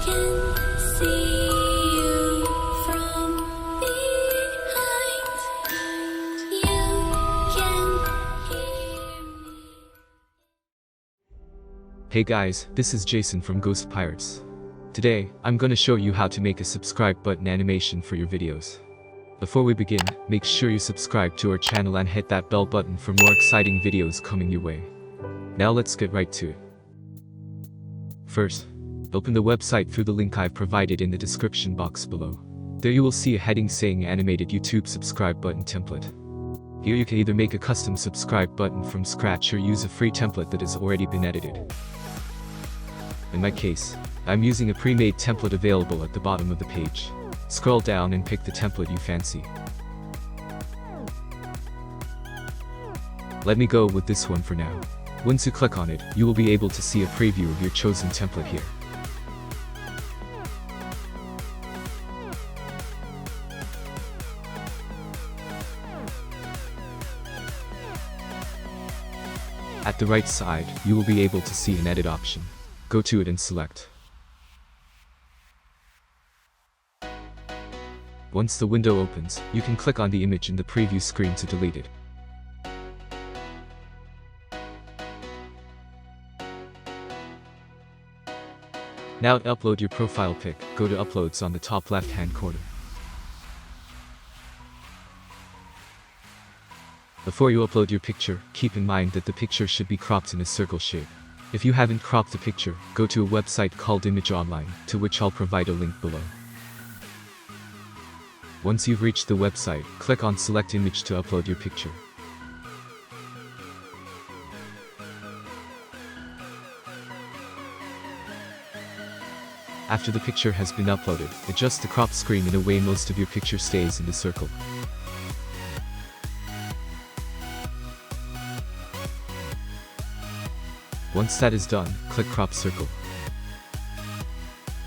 can see you from behind. You can hear me. Hey guys, this is Jason from Ghost Pirates. Today, I'm gonna show you how to make a subscribe button animation for your videos. Before we begin, make sure you subscribe to our channel and hit that bell button for more exciting videos coming your way. Now let's get right to it. First, open the website through the link I've provided in the description box below. There you will see a heading saying Animated YouTube Subscribe Button Template. Here you can either make a custom subscribe button from scratch or use a free template that has already been edited. In my case, I'm using a pre-made template available at the bottom of the page. Scroll down and pick the template you fancy. Let me go with this one for now. Once you click on it, you will be able to see a preview of your chosen template here. At the right side, you will be able to see an edit option. Go to it and select. Once the window opens, you can click on the image in the preview screen to delete it. Now to upload your profile pic, go to Uploads on the top left-hand corner. Before you upload your picture, keep in mind that the picture should be cropped in a circle shape. If you haven't cropped the picture, go to a website called Image Online, to which I'll provide a link below. Once you've reached the website, click on Select Image to upload your picture. After the picture has been uploaded, adjust the crop screen in a way most of your picture stays in the circle. Once that is done, click Crop Circle.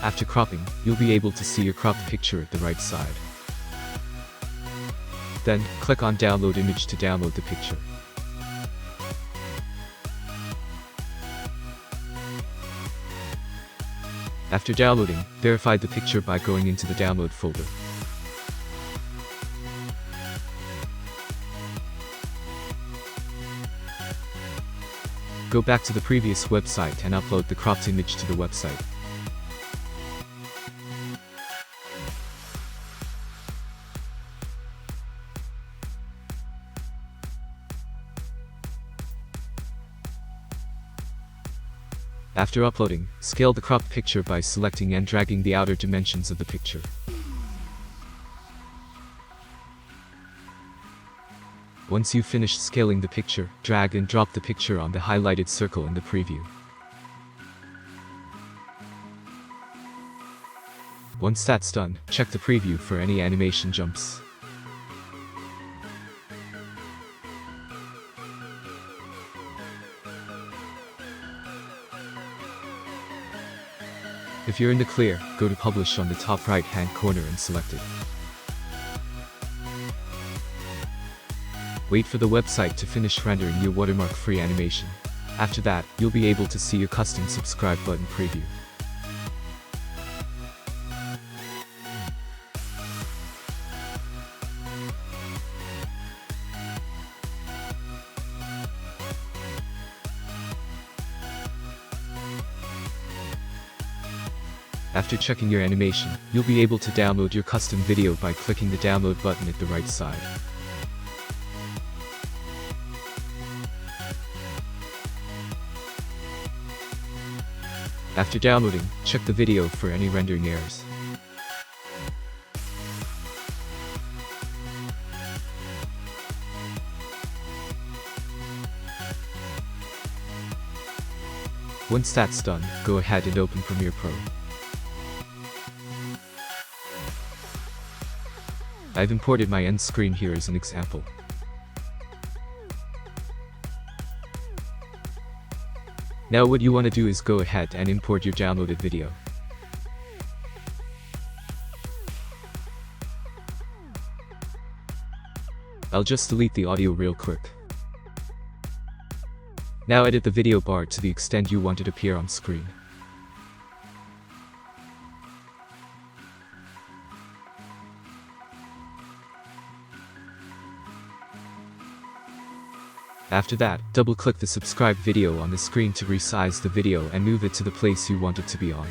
After cropping, you'll be able to see your cropped picture at the right side. Then, click on Download Image to download the picture. After downloading, verify the picture by going into the download folder. Go back to the previous website and upload the cropped image to the website. After uploading, scale the cropped picture by selecting and dragging the outer dimensions of the picture. Once you've finished scaling the picture, drag and drop the picture on the highlighted circle in the preview. Once that's done, check the preview for any animation jumps. If you're in the clear, go to Publish on the top right-hand corner and select it. Wait for the website to finish rendering your watermark-free animation. After that, you'll be able to see your custom subscribe button preview. After checking your animation, you'll be able to download your custom video by clicking the download button at the right side. After downloading, check the video for any rendering errors. Once that's done, go ahead and open Premiere Pro. I've imported my end screen here as an example. Now what you want to do is go ahead and import your downloaded video. I'll just delete the audio real quick. Now edit the video bar to the extent you want it to appear on screen. After that, double-click the subscribe video on the screen to resize the video and move it to the place you want it to be on.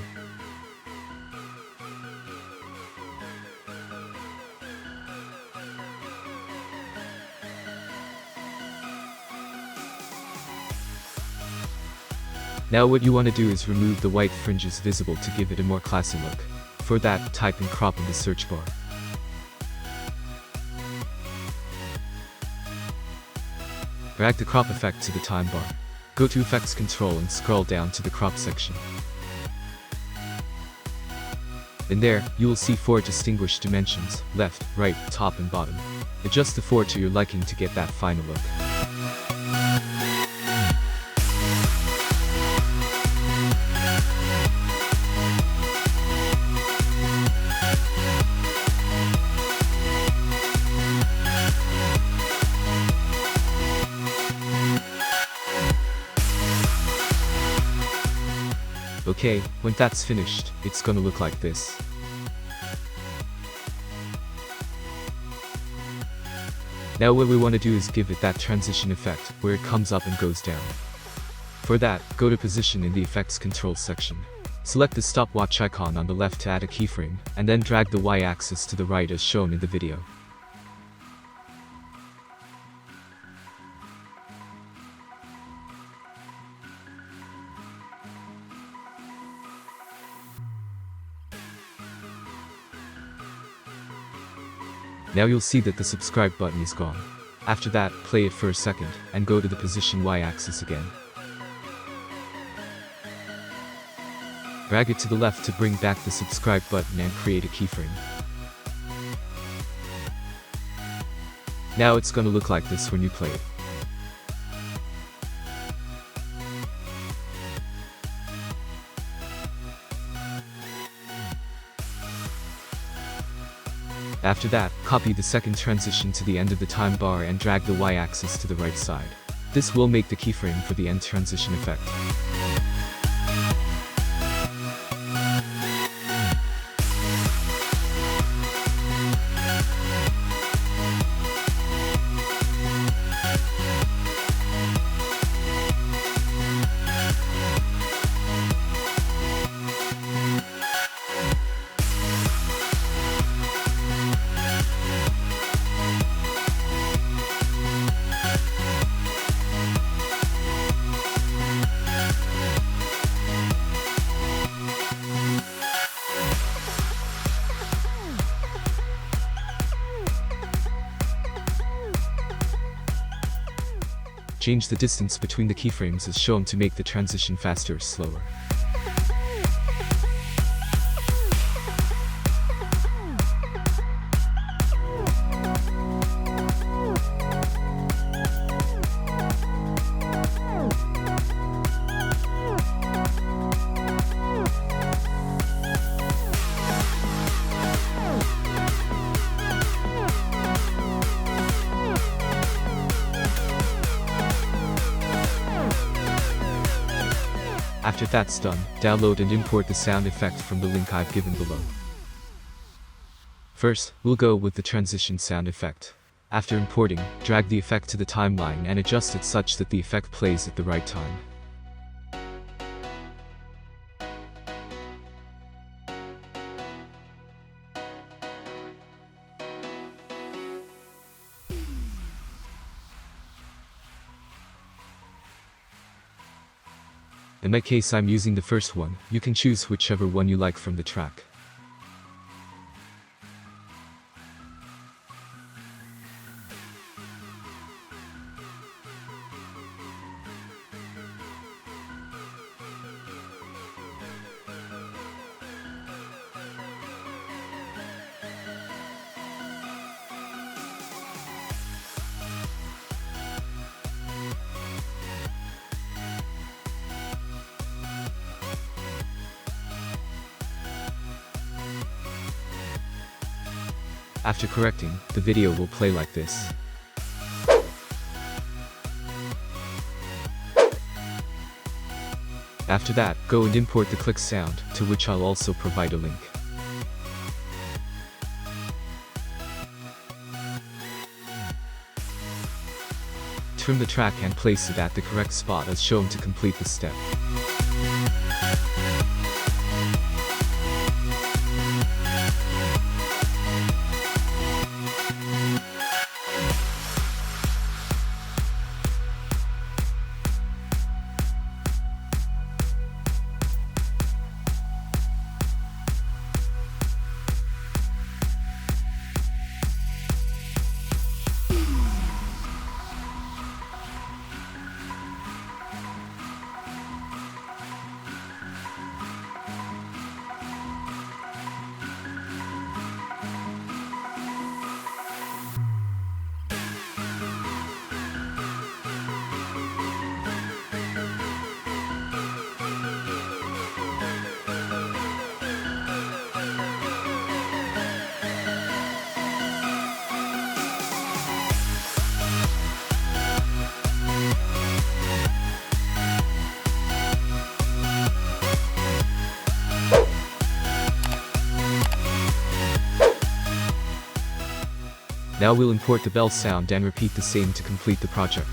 Now what you want to do is remove the white fringes visible to give it a more classy look. For that, type in crop in the search bar. Drag the crop effect to the time bar. Go to Effects Control and scroll down to the crop section. In there, you will see 4 distinguished dimensions: left, right, top and bottom. Adjust the 4 to your liking to get that final look. Okay, when that's finished, it's gonna look like this. Now what we want to do is give it that transition effect, where it comes up and goes down. For that, go to Position in the Effects Control section. Select the stopwatch icon on the left to add a keyframe, and then drag the Y-axis to the right as shown in the video. Now you'll see that the subscribe button is gone. After that, play it for a second, and go to the position Y-axis again. Drag it to the left to bring back the subscribe button and create a keyframe. Now it's gonna look like this when you play it. After that, copy the second transition to the end of the time bar and drag the Y-axis to the right side. This will make the keyframe for the end transition effect. Change the distance between the keyframes as shown to make the transition faster or slower. After that's done, download and import the sound effect from the link I've given below. First, we'll go with the transition sound effect. After importing, drag the effect to the timeline and adjust it such that the effect plays at the right time. In my case I'm using the first one. You can choose whichever one you like from the track. After correcting, the video will play like this. After that, go and import the click sound, to which I'll also provide a link. trim the track and place it at the correct spot as shown to complete the step. Now we'll import the bell sound and repeat the same to complete the project.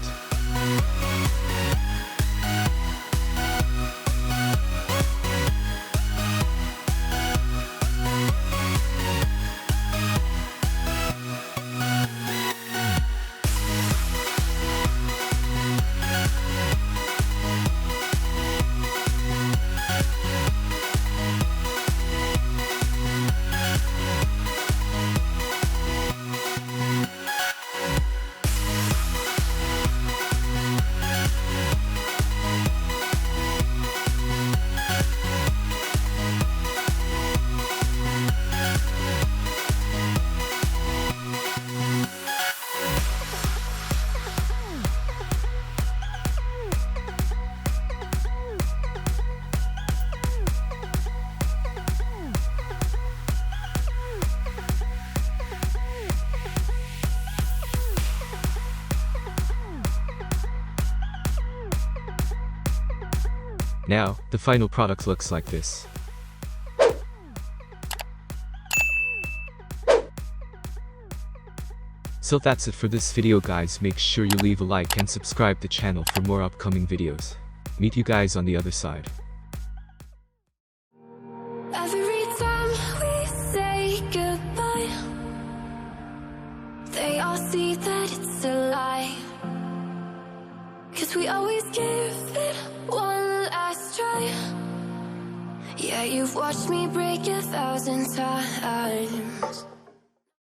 Now, the final product looks like this. So that's it for this video guys, make sure you leave a like and subscribe the channel for more upcoming videos. Meet you guys on the other side. Every time we say goodbye, they all see that it's a lie. 'Cause we always give it one last try. Yeah, you've watched me break 1,000 times.